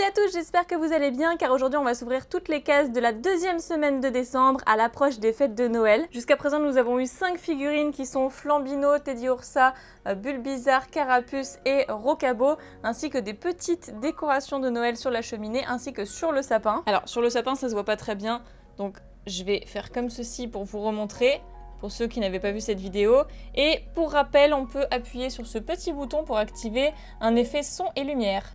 et à tous, j'espère que vous allez bien car aujourd'hui on va s'ouvrir toutes les cases de la deuxième semaine de décembre à l'approche des fêtes de Noël. Jusqu'à présent nous avons eu 5 figurines qui sont Flambino, Teddy Ursa, Bulbizarre, Carapuce et Rocabo, ainsi que des petites décorations de Noël sur la cheminée ainsi que sur le sapin. Alors sur le sapin ça se voit pas très bien, donc je vais faire comme ceci pour vous remontrer. Pour ceux qui n'avaient pas vu cette vidéo. Et pour rappel, on peut appuyer sur ce petit bouton pour activer un effet son et lumière.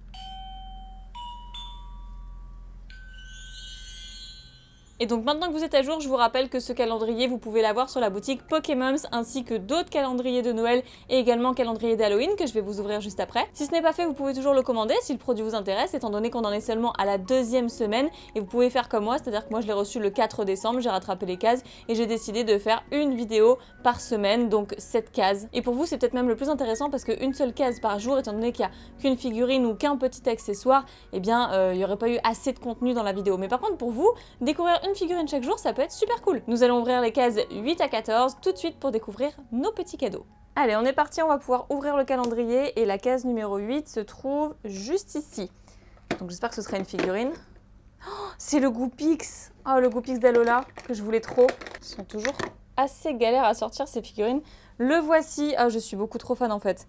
Et donc maintenant que vous êtes à jour, je vous rappelle que ce calendrier, vous pouvez l'avoir sur la boutique Pokémons ainsi que d'autres calendriers de Noël et également calendrier d'Halloween que je vais vous ouvrir juste après. Si ce n'est pas fait, vous pouvez toujours le commander si le produit vous intéresse, étant donné qu'on en est seulement à la deuxième semaine et vous pouvez faire comme moi, c'est-à-dire que moi je l'ai reçu le 4 décembre, j'ai rattrapé les cases et j'ai décidé de faire une vidéo par semaine, donc 7 cases. Et pour vous, c'est peut-être même le plus intéressant parce qu'une seule case par jour, étant donné qu'il n'y a qu'une figurine ou qu'un petit accessoire, eh bien il n'y aurait pas eu assez de contenu dans la vidéo. Mais par contre pour vous, découvrir une figurine chaque jour, ça peut être super cool. Nous allons ouvrir les cases 8 à 14 tout de suite pour découvrir nos petits cadeaux. Allez, on est parti, on va pouvoir ouvrir le calendrier et la case numéro 8 se trouve juste ici. Donc j'espère que ce sera une figurine. Oh, c'est le Goopix. Oh, le Goopix d'Alola, que je voulais trop. Ils sont toujours assez galères à sortir ces figurines. Le voici. Ah, je suis beaucoup trop fan en fait.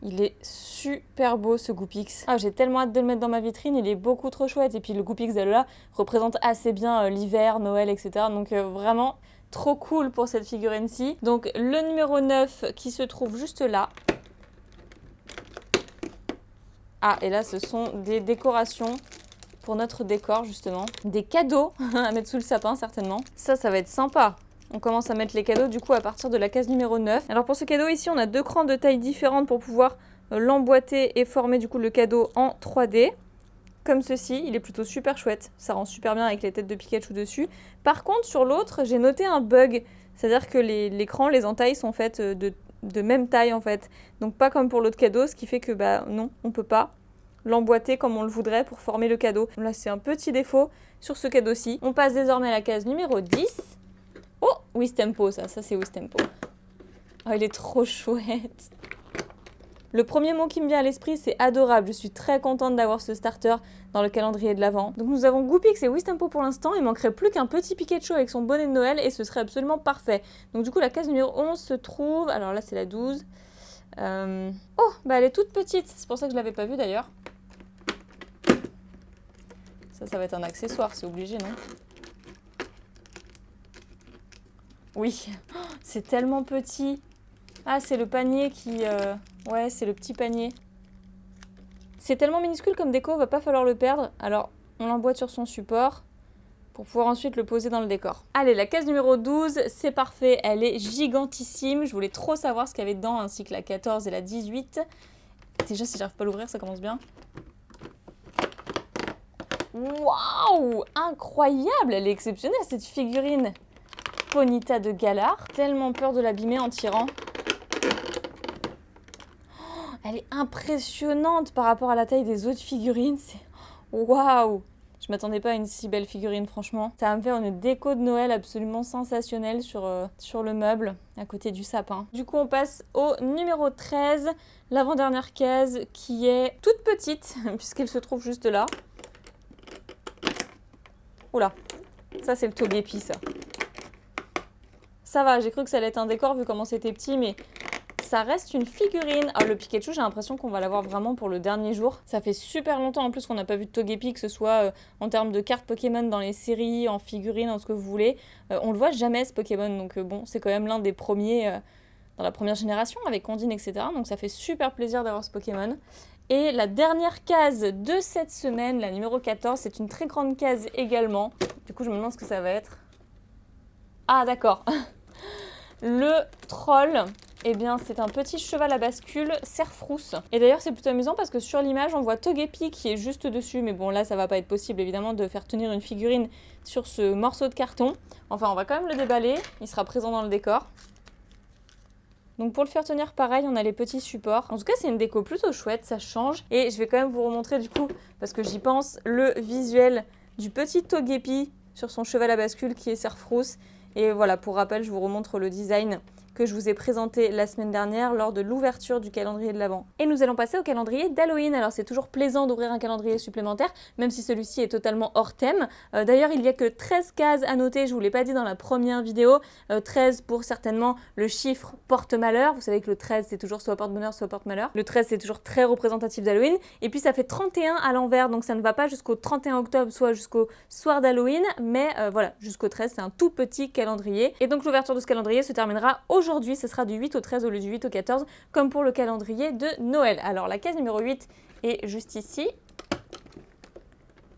Il est super beau ce Goopix. Ah, j'ai tellement hâte de le mettre dans ma vitrine, il est beaucoup trop chouette. Et puis le Goopix d'Alola représente assez bien l'hiver, Noël, etc. Donc vraiment trop cool pour cette figurine-ci. Donc le numéro 9 qui se trouve juste là. Ah, et là ce sont des décorations pour notre décor justement. Des cadeaux à mettre sous le sapin certainement. Ça va être sympa. On commence à mettre les cadeaux du coup à partir de la case numéro 9. Alors pour ce cadeau ici, on a deux crans de taille différentes pour pouvoir l'emboîter et former du coup le cadeau en 3D. Comme ceci, il est plutôt super chouette. Ça rend super bien avec les têtes de Pikachu dessus. Par contre, sur l'autre, j'ai noté un bug. C'est-à-dire que les crans, les entailles sont faites de même taille en fait. Donc pas comme pour l'autre cadeau, ce qui fait que bah non, on peut pas l'emboîter comme on le voudrait pour former le cadeau. Là, c'est un petit défaut sur ce cadeau-ci. On passe désormais à la case numéro 10. Oh, Wistempo, ça c'est Wistempo. Oh, il est trop chouette. Le premier mot qui me vient à l'esprit, c'est adorable. Je suis très contente d'avoir ce starter dans le calendrier de l'Avent. Donc nous avons Goopix et Wistempo pour l'instant. Il manquerait plus qu'un petit Pikachu avec son bonnet de Noël et ce serait absolument parfait. Donc du coup, la case numéro 11 se trouve... Alors là, c'est la 12. Oh, bah elle est toute petite. C'est pour ça que je ne l'avais pas vue d'ailleurs. Ça va être un accessoire, c'est obligé, non ? Oui, oh, c'est tellement petit. Ah, c'est le panier qui... Ouais, c'est le petit panier. C'est tellement minuscule comme déco, va pas falloir le perdre. Alors, on l'emboîte sur son support pour pouvoir ensuite le poser dans le décor. Allez, la case numéro 12, c'est parfait. Elle est gigantissime. Je voulais trop savoir ce qu'il y avait dedans, ainsi que la 14 et la 18. Déjà, si j'arrive pas à l'ouvrir, ça commence bien. Waouh! Incroyable! Elle est exceptionnelle, cette figurine. Ponyta de Galar. Tellement peur de l'abîmer en tirant. Oh, elle est impressionnante par rapport à la taille des autres figurines. Waouh! Je m'attendais pas à une si belle figurine, franchement. Ça va me faire une déco de Noël absolument sensationnelle sur le meuble, à côté du sapin. Du coup, on passe au numéro 13, l'avant-dernière case, qui est toute petite, puisqu'elle se trouve juste là. Oula, ça c'est le Togepi, ça. Ça va, j'ai cru que ça allait être un décor vu comment c'était petit, mais ça reste une figurine. Ah, le Pikachu, j'ai l'impression qu'on va l'avoir vraiment pour le dernier jour. Ça fait super longtemps en plus qu'on n'a pas vu de Togepi, que ce soit en termes de cartes Pokémon dans les séries, en figurines, en ce que vous voulez. On le voit jamais ce Pokémon, donc bon, c'est quand même l'un des premiers dans la première génération avec Ondine, etc. Donc ça fait super plaisir d'avoir ce Pokémon. Et la dernière case de cette semaine, la numéro 14, c'est une très grande case également. Du coup, je me demande ce que ça va être. Ah, d'accord. Le troll, eh bien, c'est un petit cheval à bascule Cerfrousse. Et d'ailleurs, c'est plutôt amusant parce que sur l'image, on voit Togepi qui est juste dessus. Mais bon, là, ça va pas être possible, évidemment, de faire tenir une figurine sur ce morceau de carton. Enfin, on va quand même le déballer. Il sera présent dans le décor. Donc pour le faire tenir pareil, on a les petits supports. En tout cas, c'est une déco plutôt chouette, ça change. Et je vais quand même vous remontrer du coup, parce que j'y pense, le visuel du petit Togepi sur son cheval à bascule qui est Cerfrousse. Et voilà, pour rappel, je vous remontre le design que je vous ai présenté la semaine dernière lors de l'ouverture du calendrier de l'Avent. Et nous allons passer au calendrier d'Halloween. Alors c'est toujours plaisant d'ouvrir un calendrier supplémentaire, même si celui-ci est totalement hors thème. D'ailleurs, il n'y a que 13 cases à noter, je vous l'ai pas dit dans la première vidéo. 13 pour certainement le chiffre porte-malheur. Vous savez que le 13 c'est toujours soit porte-bonheur, soit porte-malheur. Le 13 c'est toujours très représentatif d'Halloween. Et puis ça fait 31 à l'envers, donc ça ne va pas jusqu'au 31 octobre, soit jusqu'au soir d'Halloween, mais voilà, jusqu'au 13, c'est un tout petit calendrier. Et donc l'ouverture de ce calendrier se terminera aujourd'hui, ce sera du 8 au 13 au lieu du 8 au 14, comme pour le calendrier de Noël. Alors la case numéro 8 est juste ici.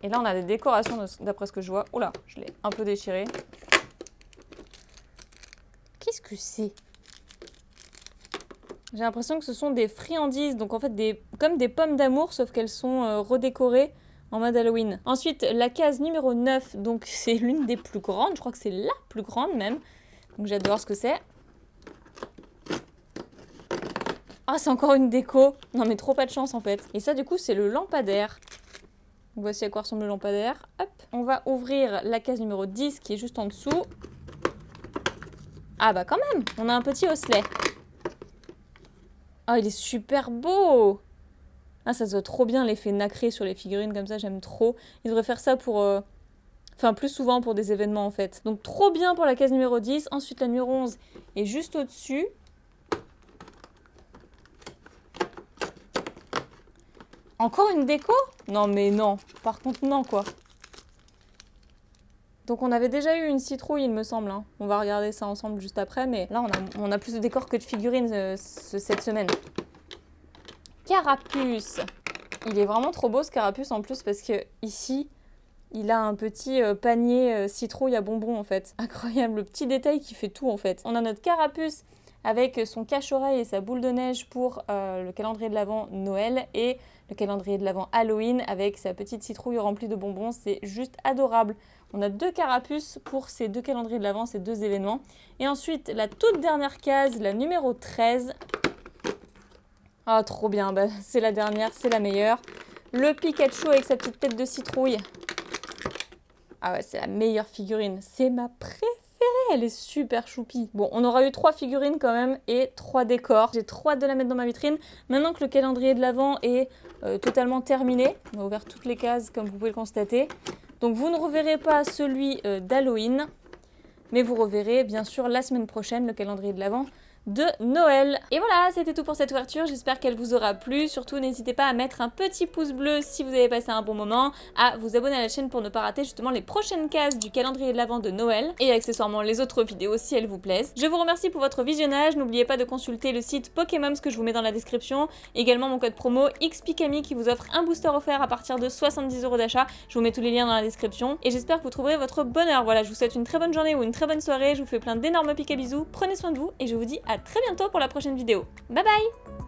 Et là on a des décorations d'après ce que je vois. Oula, je l'ai un peu déchiré. Qu'est-ce que c'est ? J'ai l'impression que ce sont des friandises, donc en fait comme des pommes d'amour, sauf qu'elles sont redécorées en mode Halloween. Ensuite, la case numéro 9, donc c'est l'une des plus grandes, je crois que c'est la plus grande même. Donc j'ai hâte de voir ce que c'est. Ah, c'est encore une déco. Non mais trop pas de chance en fait. Et ça du coup c'est le lampadaire. Donc, voici à quoi ressemble le lampadaire. Hop. On va ouvrir la case numéro 10 qui est juste en dessous. Ah bah quand même, on a un petit osselet. Ah, il est super beau! Ah, ça se voit trop bien l'effet nacré sur les figurines comme ça, j'aime trop. Ils devraient faire ça pour... Enfin, plus souvent pour des événements en fait. Donc trop bien pour la case numéro 10. Ensuite, la numéro 11 est juste au-dessus. Encore une déco? Non mais non. Par contre, non quoi. Donc on avait déjà eu une citrouille, il me semble. Hein. On va regarder ça ensemble juste après. Mais là, on a plus de décors que de figurines cette semaine. Carapuce. Il est vraiment trop beau ce carapuce en plus parce que ici, il a un petit panier citrouille à bonbons en fait. Incroyable, le petit détail qui fait tout en fait. On a notre carapuce avec son cache-oreille et sa boule de neige pour le calendrier de l'Avent Noël et le calendrier de l'Avent Halloween avec sa petite citrouille remplie de bonbons. C'est juste adorable. On a 2 carapuces pour ces 2 calendriers de l'Avent, ces 2 événements. Et ensuite, la toute dernière case, la numéro 13. Ah, trop bien, bah, c'est la dernière, c'est la meilleure. Le Pikachu avec sa petite tête de citrouille. Ah ouais, c'est la meilleure figurine. C'est ma préférée, elle est super choupie. Bon, on aura eu 3 figurines quand même et 3 décors. J'ai trop hâte de la mettre dans ma vitrine. Maintenant que le calendrier de l'Avent est totalement terminé, on a ouvert toutes les cases comme vous pouvez le constater. Donc vous ne reverrez pas celui d'Halloween, mais vous reverrez bien sûr la semaine prochaine le calendrier de l'Avent de Noël. Et voilà, c'était tout pour cette ouverture, j'espère qu'elle vous aura plu. Surtout, n'hésitez pas à mettre un petit pouce bleu si vous avez passé un bon moment, à vous abonner à la chaîne pour ne pas rater justement les prochaines cases du calendrier de l'Avent de Noël, et accessoirement les autres vidéos si elles vous plaisent. Je vous remercie pour votre visionnage, n'oubliez pas de consulter le site Pokémon que je vous mets dans la description, également mon code promo XPKami qui vous offre un booster offert à partir de 70 € d'achat, je vous mets tous les liens dans la description, et j'espère que vous trouverez votre bonheur. Voilà, je vous souhaite une très bonne journée ou une très bonne soirée, je vous fais plein d'énormes pics à bisous, prenez soin de vous, et je vous dis à très bientôt pour la prochaine vidéo. Bye bye!